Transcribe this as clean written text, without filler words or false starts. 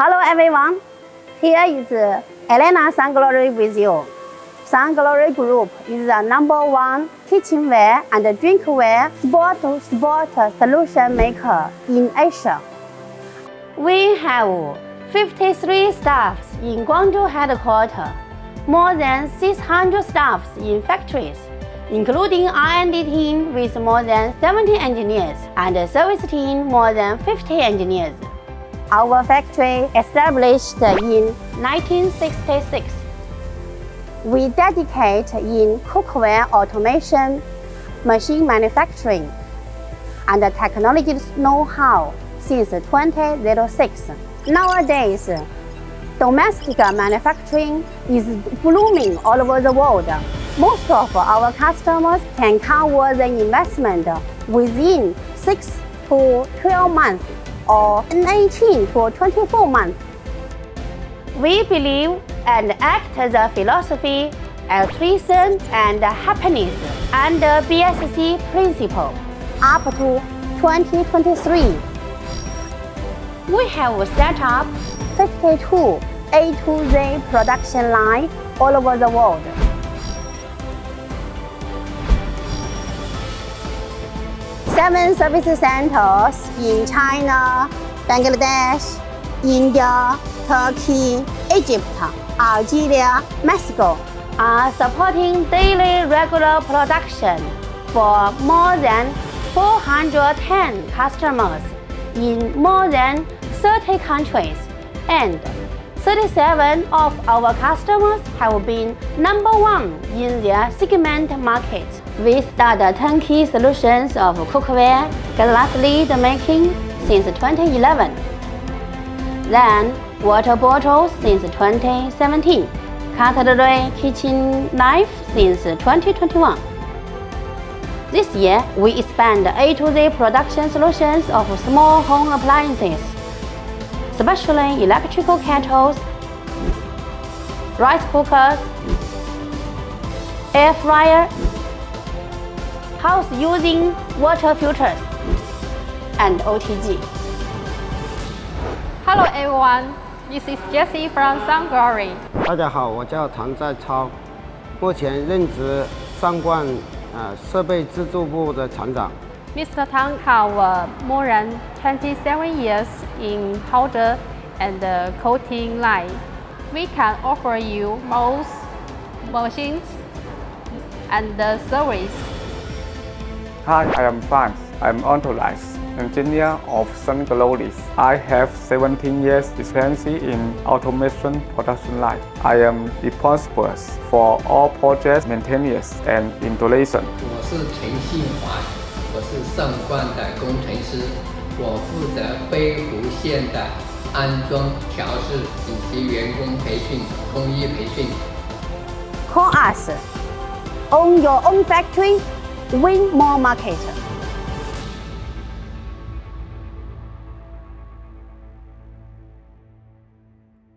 Hello everyone, here is Elena Sunglory with you. Sunglory Group is the #1 kitchenware and drinkware sport solution maker in Asia. We have 53 staffs in Guangzhou headquarters, more than 600 staffs in factories, including R&D team with more than 70 engineers and a service team more than 50 engineers. Our factory established in 1966. We dedicate in cookware automation, machine manufacturing, and technology know-how since 2006. Nowadays, domestic manufacturing is blooming all over the world. Most of our customers can cover the investment within 6 to 12 months or 18 to 24 months. We believe and act the philosophy altruism and happiness and BSC principle up to 2023. We have set up 52 A to Z production lines all over the world. Seven service centers in China, Bangladesh, India, Turkey, Egypt, Algeria, Mexico are supporting daily regular production for more than 410 customers in more than 30 countries, and 37 of our customers have been #1 in their segment market. We started turnkey solutions of cookware, glass lid making since 2011. Then water bottles since 2017. Cutlery kitchen knife since 2021. This year, we expand A to Z production solutions of small home appliances, especially electrical kettles, rice cookers, air fryer, house using water filters, and OTG. Hello everyone, this is Jessie from Sunglory. 大家好，我叫唐在超，目前任职上冠设备制作部的厂长。 Mr. Tang have more than 27 years in powder and coating line. We can offer you most machines and service. Hi, I am Franz. I'm authorized engineer of Sunglory. I have 17 years experience in automation production line. I am responsible for all project maintenance and installation. 我是陈信华，我是上冠的工程师，我负责杯壶线的安装、调试以及员工培训、工艺培训。Call us. Own your own factory, win more market.